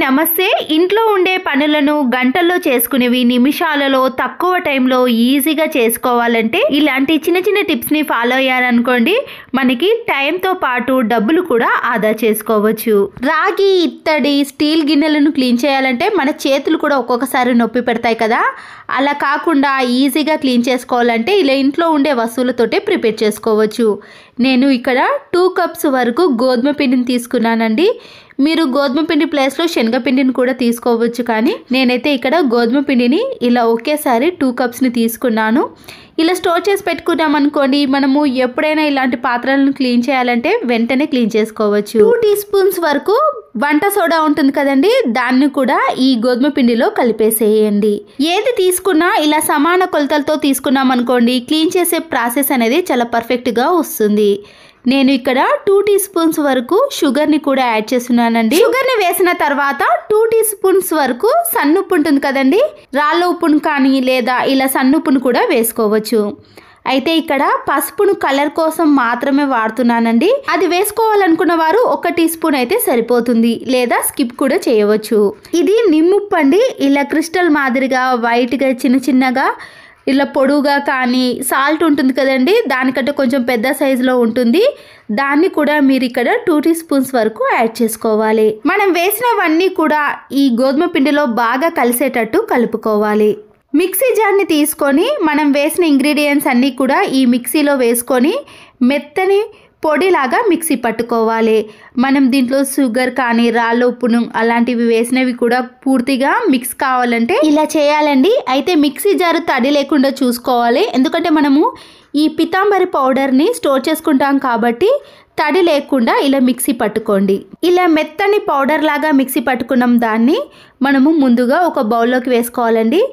నమస్తే. ఇంట్లో ఉండే పనులను గంటల్లో చేసుకునేవి నిమిషాలలో తక్కువ టైంలో ఈజీగా చేసుకోవాలంటే ఇలాంటి చిన్న చిన్న టిప్స్ని ఫాలో అయ్యారనుకోండి, మనకి టైంతో పాటు డబ్బులు కూడా ఆదా చేసుకోవచ్చు. రాగి, ఇత్తడి, స్టీల్ గిన్నెలను క్లీన్ చేయాలంటే మన చేతులు కూడా ఒక్కొక్కసారి నొప్పి పెడతాయి కదా. అలా కాకుండా ఈజీగా క్లీన్ చేసుకోవాలంటే ఇలా ఇంట్లో ఉండే వస్తువులతోటే ప్రిపేర్ చేసుకోవచ్చు. నేను ఇక్కడ 2 కప్స్ వరకు గోధుమ పిండిని తీసుకున్నానండి. మీరు గోధుమ పిండి ప్లేస్లో శనగపిండిని కూడా తీసుకోవచ్చు, కానీ నేనైతే ఇక్కడ గోధుమ పిండిని ఇలా ఒకేసారి 2 కప్స్ని తీసుకున్నాను. ఇలా స్టోర్ చేసి పెట్టుకున్నాం అనుకోండి, మనము ఎప్పుడైనా ఇలాంటి పాత్రలను క్లీన్ చేయాలంటే వెంటనే క్లీన్ చేసుకోవచ్చు. 2 టీ స్పూన్స్ వరకు వంట సోడా ఉంటుంది కదండి, దాన్ని కూడా ఈ గోధుమ పిండిలో కలిపేసేయండి. ఏది తీసుకున్నా ఇలా సమాన కొలతలతో తీసుకున్నాం అనుకోండి, క్లీన్ చేసే ప్రాసెస్ అనేది చాలా పర్ఫెక్ట్గా వస్తుంది. నేను ఇక్కడ 2 టీ స్పూన్స్ వరకు షుగర్ని కూడా యాడ్ చేస్తున్నానండి. షుగర్ని వేసిన తర్వాత 2 టీ స్పూన్స్ వరకు సన్నుప్పు ఉంటుంది కదండి, రాళ్ళ ఉప్పును కానీ లేదా ఇలా సన్నుప్పును కూడా వేసుకోవచ్చు. అయితే ఇక్కడ పసుపును కలర్ కోసం మాత్రమే వాడుతున్నానండి. అది వేసుకోవాలనుకున్న వారు 1 టీ స్పూన్ అయితే సరిపోతుంది, లేదా స్కిప్ కూడా చేయవచ్చు. ఇది నిమ్ముప్పు అండి. ఇలా క్రిస్టల్ మాదిరిగా వైట్గా చిన్న చిన్నగా ఇలా పొడుగా కానీ సాల్ట్ ఉంటుంది కదండి, దానికంటే కొంచెం పెద్ద సైజులో ఉంటుంది. దాన్ని కూడా మీరు ఇక్కడ 2 టీ స్పూన్స్ వరకు యాడ్ చేసుకోవాలి. మనం వేసినవన్నీ కూడా ఈ గోధుమ పిండిలో బాగా కలిసేటట్టు కలుపుకోవాలి. మిక్సీ జార్ని తీసుకొని మనం వేసిన ఇంగ్రీడియంట్స్ అన్నీ కూడా ఈ మిక్సీలో వేసుకొని మెత్తని పొడిలాగా మిక్సీ పట్టుకోవాలి. మనం దీంట్లో షుగర్ కానీ రాళ్ళ ఉప్పును అలాంటివి వేసినవి కూడా పూర్తిగా మిక్స్ కావాలంటే ఇలా చేయాలండి. అయితే మిక్సీ జారు తడి లేకుండా చూసుకోవాలి, ఎందుకంటే మనము ఈ పితాంబరి పౌడర్ని స్టోర్ చేసుకుంటాం కాబట్టి తడి లేకుండా ఇలా మిక్సీ పట్టుకోండి. ఇలా మెత్తని పౌడర్ లాగా మిక్సీ పట్టుకున్నాం దాన్ని మనము ముందుగా ఒక బౌల్లోకి వేసుకోవాలండి.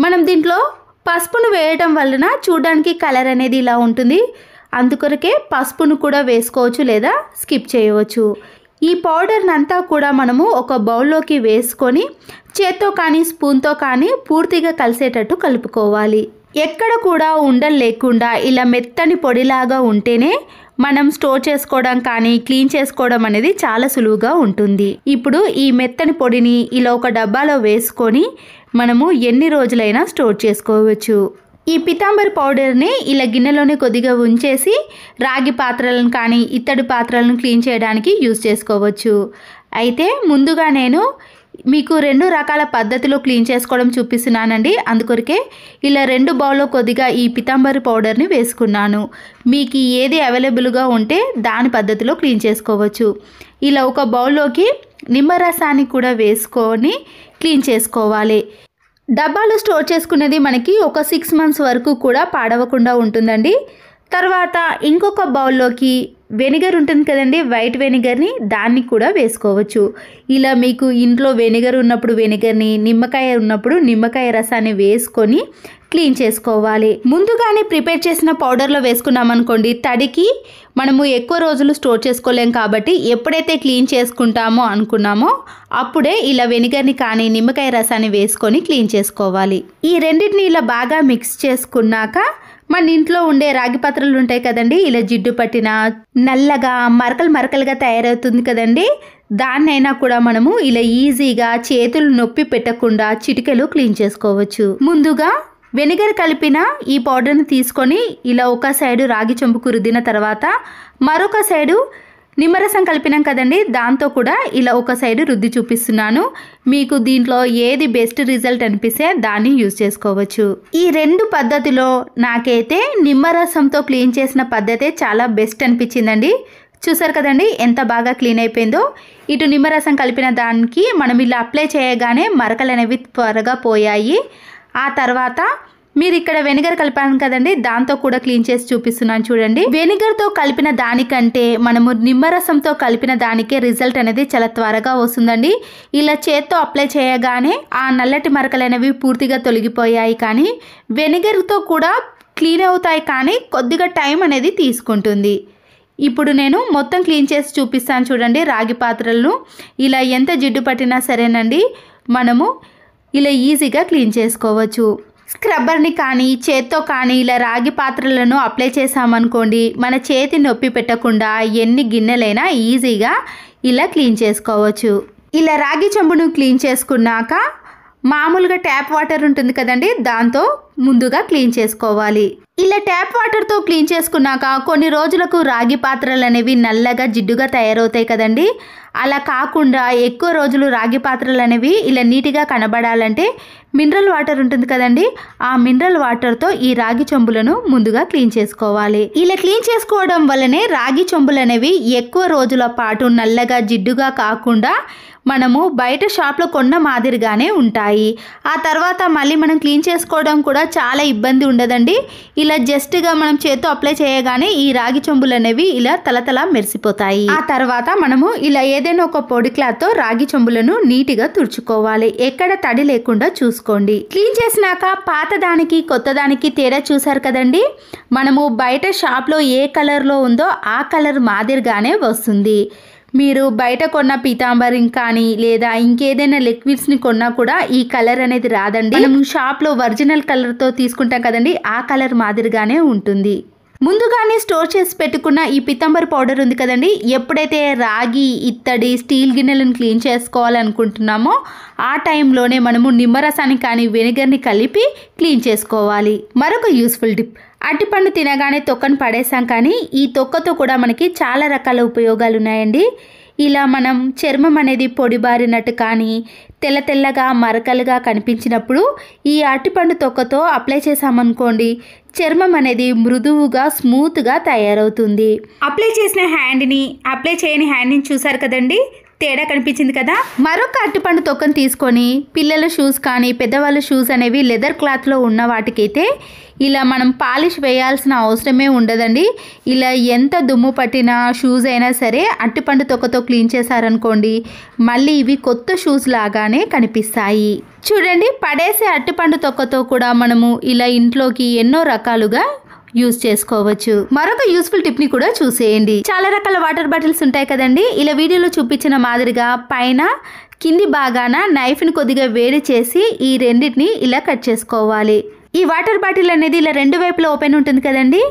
మనం దీంట్లో పసుపును వేయటం వలన చూడడానికి కలర్ అనేది ఇలా ఉంటుంది, అందుకొరకే పసుపును కూడా వేసుకోవచ్చు లేదా స్కిప్ చేయవచ్చు. ఈ పౌడర్ని అంతా కూడా మనము ఒక బౌల్లోకి వేసుకొని చేత్తో కానీ స్పూన్తో కానీ పూర్తిగా కలిసేటట్టు కలుపుకోవాలి. ఎక్కడ కూడా ఉండలు లేకుండా ఇలా మెత్తని పొడిలాగా ఉంటేనే మనం స్టోర్ చేసుకోవడం కానీ క్లీన్ చేసుకోవడం అనేది చాలా సులువుగా ఉంటుంది. ఇప్పుడు ఈ మెత్తని పొడిని ఇలా ఒక డబ్బాలో వేసుకొని మనము ఎన్ని రోజులైనా స్టోర్ చేసుకోవచ్చు. ఈ పితాంబరి పౌడర్ని ఇలా గిన్నెలోనే కొద్దిగా ఉంచేసి రాగి పాత్రలను కానీ ఇత్తడి పాత్రలను క్లీన్ చేయడానికి యూజ్ చేసుకోవచ్చు. అయితే ముందుగా నేను మీకు 2 రకాల పద్ధతిలో క్లీన్ చేసుకోవడం చూపిస్తున్నానండి. అందుకొరకే ఇలా 2 బౌల్లో కొద్దిగా ఈ పితాంబరి పౌడర్ని వేసుకున్నాను. మీకు ఏది అవైలబుల్గా ఉంటే దాని పద్ధతిలో క్లీన్ చేసుకోవచ్చు. ఇలా ఒక బౌల్లోకి నిమ్మరసాన్ని కూడా వేసుకొని క్లీన్ చేసుకోవాలి. డబ్బాలో స్టోర్ చేసుకునేది మనకి ఒక 6 మంత్స్ వరకు కూడా పాడవకుండా ఉంటుందండి. తర్వాత ఇంకొక బౌల్లోకి వెనిగర్ ఉంటుంది కదండి, వైట్ వెనిగర్ని, దాన్ని కూడా వేసుకోవచ్చు. ఇలా మీకు ఇంట్లో వెనిగర్ ఉన్నప్పుడు వెనిగర్ని, నిమ్మకాయ ఉన్నప్పుడు నిమ్మకాయ రసాన్ని వేసుకొని క్లీన్ చేసుకోవాలి. ముందుగానే ప్రిపేర్ చేసిన పౌడర్లో వేసుకున్నాం అనుకోండి, తడికి మనము ఎక్కువ రోజులు స్టోర్ చేసుకోలేం కాబట్టి ఎప్పుడైతే క్లీన్ చేసుకుంటామో అనుకున్నామో అప్పుడే ఇలా వెనిగర్ని కానీ నిమ్మకాయ రసాన్ని వేసుకొని క్లీన్ చేసుకోవాలి. ఈ రెండింటిని ఇలా బాగా మిక్స్ చేసుకున్నాక మన ఇంట్లో ఉండే రాగి పాత్రలు ఉంటాయి కదండి, ఇలా జిడ్డు పట్టిన నల్లగా మరకలు మరకలుగా తయారవుతుంది కదండి, దాన్నైనా కూడా మనము ఇలా ఈజీగా చేతులు నొప్పి పెట్టకుండా చిటికెలు క్లీన్ చేసుకోవచ్చు. ముందుగా వెనిగర్ కలిపిన ఈ పౌడర్ని తీసుకొని ఇలా ఒక సైడు రాగి చెంబుకు రుద్దిన తర్వాత మరొక సైడు నిమ్మరసం కలిపినాం కదండి, దాంతో కూడా ఇలా ఒక సైడు రుద్ది చూపిస్తున్నాను. మీకు దీంట్లో ఏది బెస్ట్ రిజల్ట్ అనిపిస్తే దాన్ని యూజ్ చేసుకోవచ్చు. ఈ 2 పద్ధతిలో నాకైతే నిమ్మరసంతో క్లీన్ చేసిన పద్ధతే చాలా బెస్ట్ అనిపించిందండి. చూసారు కదండి ఎంత బాగా క్లీన్ అయిపోయిందో. ఇటు నిమ్మరసం కలిపిన దానికి మనం ఇలా అప్లై చేయగానే మరకలు అనేవి త్వరగా పోయాయి. ఆ తర్వాత మీరు ఇక్కడ వెనిగర్ కలిపాను కదండి, దాంతో కూడా క్లీన్ చేసి చూపిస్తున్నాను చూడండి. వెనిగర్తో కలిపిన దానికంటే మనము నిమ్మరసంతో కలిపిన దానికే రిజల్ట్ అనేది చాలా త్వరగా వస్తుందండి. ఇలా చేత్తో అప్లై చేయగానే ఆ నల్లటి మరకలు అనేవి పూర్తిగా తొలగిపోయాయి, కానీ వెనిగర్తో కూడా క్లీన్ అవుతాయి, కానీ కొద్దిగా టైం అనేది తీసుకుంటుంది. ఇప్పుడు నేను మొత్తం క్లీన్ చేసి చూపిస్తాను చూడండి. రాగి పాత్రలను ఇలా ఎంత జిడ్డు పట్టినా సరేనండి, మనము ఇలా ఈజీగా క్లీన్ చేసుకోవచ్చు. స్క్రబ్బర్ని కానీ చేత్తో కానీ ఇలా రాగి పాత్రలను అప్లై చేసామనుకోండి, మన చేతి నొప్పి పెట్టకుండా ఎన్ని గిన్నెలైనా ఈజీగా ఇలా క్లీన్ చేసుకోవచ్చు. ఇలా రాగి చెంబును క్లీన్ చేసుకున్నాక మామూలుగా ట్యాప్ వాటర్ ఉంటుంది కదండి, దాంతో ముందుగా క్లీన్ చేసుకోవాలి. ఇలా ట్యాప్ వాటర్తో క్లీన్ చేసుకున్నాక కొన్ని రోజులకు రాగి పాత్రలు అనేవి నల్లగా జిడ్డుగా తయారవుతాయి కదండి. అలా కాకుండా ఎక్కువ రోజులు రాగి పాత్రలు అనేవి ఇలా నీట్గా కనబడాలంటే మినరల్ వాటర్ ఉంటుంది కదండి, ఆ మినరల్ వాటర్తో ఈ రాగి చెంబులను ముందుగా క్లీన్ చేసుకోవాలి. ఇలా క్లీన్ చేసుకోవడం వల్లనే రాగి చెంబులు అనేవి ఎక్కువ రోజుల పాటు నల్లగా జిడ్డుగా కాకుండా మనము బయట షాప్లో కొన్న మాదిరిగానే ఉంటాయి. ఆ తర్వాత మళ్ళీ మనం క్లీన్ చేసుకోవడం కూడా చాలా ఇబ్బంది ఉండదండి. ఇలా జస్ట్గా మనం చేత్తో అప్లై చేయగానే ఈ రాగి చెంబులు అనేవి ఇలా తలతల మెరిసిపోతాయి. ఆ తర్వాత మనము ఇలా ఏదైనా ఒక పొడి క్లాత్తో రాగి చెంబులను నీట్గా తుడుచుకోవాలి. ఎక్కడ తడి లేకుండా చూసుకోండి. క్లీన్ చేసినాక పాత దానికి కొత్త దానికి తేడా చూసారు కదండి. మనము బయట షాప్లో ఏ కలర్లో ఉందో ఆ కలర్ మాదిరిగానే వస్తుంది. మీరు బయట కొన్న పీతాంబరిని కానీ లేదా ఇంకేదైనా లిక్విడ్స్ని కొన్నా కూడా ఈ కలర్ అనేది రాదండి. మనం షాప్లో ఒరిజినల్ కలర్తో తీసుకుంటాం కదండి, ఆ కలర్ మాదిరిగానే ఉంటుంది. ముందుగానే స్టోర్ చేసి పెట్టుకున్న ఈ పీతాంబరి పౌడర్ ఉంది కదండి, ఎప్పుడైతే రాగి ఇత్తడి స్టీల్ గిన్నెలను క్లీన్ చేసుకోవాలనుకుంటున్నామో ఆ టైంలోనే మనము నిమ్మరసాన్ని కానీ వెనిగర్ని కలిపి క్లీన్ చేసుకోవాలి. మరొక యూస్ఫుల్ టిప్, అరటిపండు తినగానే తొక్కను పడేసాం కానీ ఈ తొక్కతో కూడా మనకి చాలా రకాల ఉపయోగాలు ఉన్నాయండి. ఇలా మనం చర్మం అనేది పొడిబారినట్టు కానీ తెల్ల తెల్లగా మరకలుగా కనిపించినప్పుడు ఈ అరటిపండు తొక్కతో అప్లై చేసామనుకోండి, చర్మం అనేది మృదువుగా స్మూత్గా తయారవుతుంది. అప్లై చేసిన హ్యాండ్ని అప్లై చేయని హ్యాండ్ని చూసారు కదండి, తేడా కనిపించింది కదా. మరొక అరటిపండు తొక్కను తీసుకొని పిల్లల షూస్ కానీ పెద్దవాళ్ళ షూస్ అనేవి లెదర్ క్లాత్లో ఉన్న వాటికైతే ఇలా మనం పాలిష్ వేయాల్సిన అవసరమే ఉండదండి. ఇలా ఎంత దుమ్ము పట్టిన షూస్ అయినా సరే అరటిపండు తొక్కతో క్లీన్ చేశారనుకోండి, మళ్ళీ ఇవి కొత్త షూస్ లాగానే కనిపిస్తాయి. చూడండి, పడేసే అరటిపండు తొక్కతో కూడా మనము ఇలా ఇంట్లోకి ఎన్నో రకాలుగా యూజ్ చేసుకోవచ్చు. మరొక యూస్ఫుల్ టిప్ ని కూడా చూసేయండి. చాలా రకాల వాటర్ బాటిల్స్ ఉంటాయి కదండి, ఇలా వీడియోలో చూపించిన మాదిరిగా పైన కింది భాగాన నైఫ్ ని కొద్దిగా వేడి చేసి ఈ రెండింటిని ఇలా కట్ చేసుకోవాలి. ఈ వాటర్ బాటిల్ అనేది ఇలా రెండు వైపులా ఓపెన్ ఉంటుంది కదండి,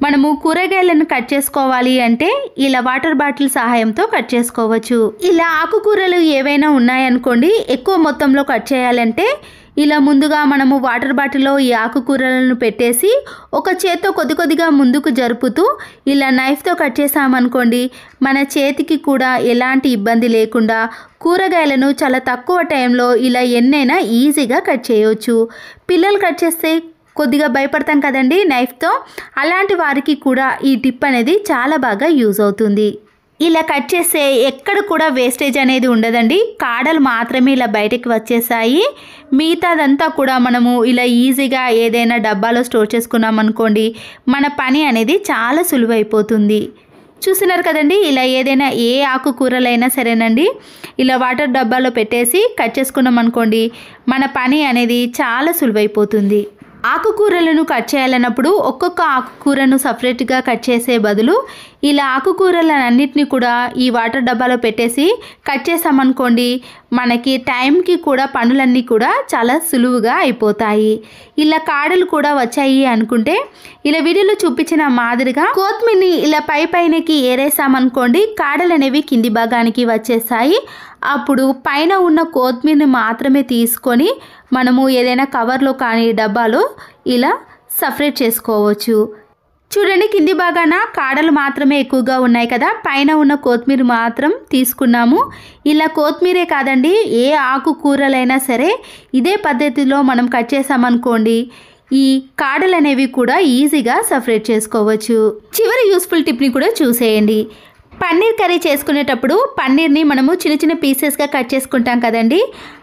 మనము కూరగాయలను కట్ చేసుకోవాలి అంటే ఇలా వాటర్ బాటిల్ సహాయంతో కట్ చేసుకోవచ్చు. ఇలా ఆకుకూరలు ఏవైనా ఉన్నాయనుకోండి, ఎక్కువ మొత్తంలో కట్ చేయాలంటే ఇలా ముందుగా మనము వాటర్ బాటిల్లో ఈ ఆకుకూరలను పెట్టేసి ఒక చేత్తో కొద్ది కొద్దిగా ముందుకు జరుపుతూ ఇలా నైఫ్తో కట్ చేసామనుకోండి, మన చేతికి కూడా ఎలాంటి ఇబ్బంది లేకుండా కూరగాయలను చాలా తక్కువ టైంలో ఇలా ఎన్నైనా ఈజీగా కట్ చేయవచ్చు. పిల్లలు కట్ చేస్తే కొద్దిగా భయపడతాం కదండి నైఫ్తో, అలాంటి వారికి కూడా ఈ టిప్ అనేది చాలా బాగా యూజ్ అవుతుంది. ఇలా కట్ చేస్తే ఎక్కడ కూడా వేస్టేజ్ అనేది ఉండదండి, కాడలు మాత్రమే ఇలా బయటికి వచ్చేసాయి. మిగతాదంతా కూడా మనము ఇలా ఈజీగా ఏదైనా డబ్బాలో స్టోర్ చేసుకున్నాం అనుకోండి, మన పని అనేది చాలా సులువైపోతుంది. చూస్తున్నారు కదండి, ఇలా ఏదైనా ఏ ఆకుకూరలైనా సరేనండి ఇలా వాటర్ డబ్బాలో పెట్టేసి కట్ చేసుకున్నాం అనుకోండి, మన పని అనేది చాలా సులువైపోతుంది. ఆకుకూరలను కట్ చేయాలన్నప్పుడు ఒక్కొక్క ఆకుకూరను సపరేట్గా కట్ చేసే బదులు ఇలా ఆకుకూరలన్నింటినీ కూడా ఈ వాటర్ డబ్బాలో పెట్టేసి కట్ చేసామనుకోండి, మనకి టైంకి కూడా పనులన్నీ కూడా చాలా సులువుగా అయిపోతాయి. ఇలా కాడలు కూడా వచ్చాయి అనుకుంటే ఇలా వీడియోలో చూపించిన మాదిరిగా కొత్తిమీరని ఇలా పైనకి ఏరేసామనుకోండి, కాడలు అనేవి కింది భాగానికి వచ్చేసాయి. అప్పుడు పైన ఉన్న కొత్తిమీరని మాత్రమే తీసుకొని మనము ఏదైనా కవర్లో కానీ డబ్బాలో ఇలా సపరేట్ చేసుకోవచ్చు. చూడండి, కింది భాగాన కాడలు మాత్రమే ఎక్కువగా ఉన్నాయి కదా, పైన ఉన్న కొత్తిమీర మాత్రం తీసుకున్నాము. ఇలా కొత్తిమీరే కాదండి, ఏ ఆకుకూరలైనా సరే ఇదే పద్ధతిలో మనం కట్ చేసామనుకోండి, ఈ కాడలు అనేవి కూడా ఈజీగా సపరేట్ చేసుకోవచ్చు. చివరి యూస్ఫుల్ టిప్ని కూడా చూసేయండి. పన్నీర్ కర్రీ చేసుకునేటప్పుడు పన్నీర్ని మనము చిన్న చిన్న పీసెస్గా కట్ చేసుకుంటాం కదండి,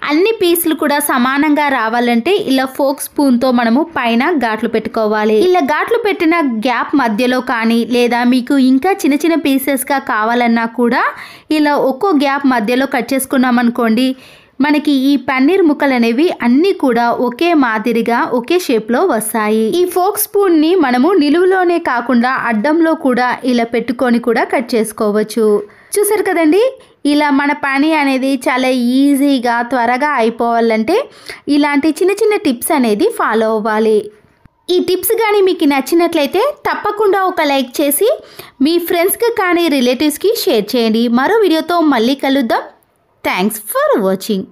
అన్ని పీసులు కూడా సమానంగా రావాలంటే ఇలా ఫోక్ స్పూన్తో మనము పైన ఘాట్లు పెట్టుకోవాలి. ఇలా ఘాట్లు పెట్టిన గ్యాప్ మధ్యలో కానీ లేదా మీకు ఇంకా చిన్న చిన్న పీసెస్గా కావాలన్నా కూడా ఇలా ఒక్కో గ్యాప్ మధ్యలో కట్ చేసుకున్నాం అనుకోండి, మనకి ఈ పన్నీర్ ముక్కలు అనేవి అన్నీ కూడా ఒకే మాదిరిగా ఒకే షేప్లో వస్తాయి. ఈ ఫోక్ స్పూన్ని మనము నిలువులోనే కాకుండా అడ్డంలో కూడా ఇలా పెట్టుకొని కూడా కట్ చేసుకోవచ్చు. చూసారు కదండి, ఇలా మన పని అనేది చాలా ఈజీగా త్వరగా అయిపోవాలంటే ఇలాంటి చిన్న చిన్న టిప్స్ అనేది ఫాలో అవ్వాలి. ఈ టిప్స్ కానీ మీకు నచ్చినట్లయితే తప్పకుండా ఒక లైక్ చేసి మీ ఫ్రెండ్స్కి కానీ రిలేటివ్స్కి షేర్ చేయండి. మరో వీడియోతో మళ్ళీ కలుద్దాం. Thanks for watching.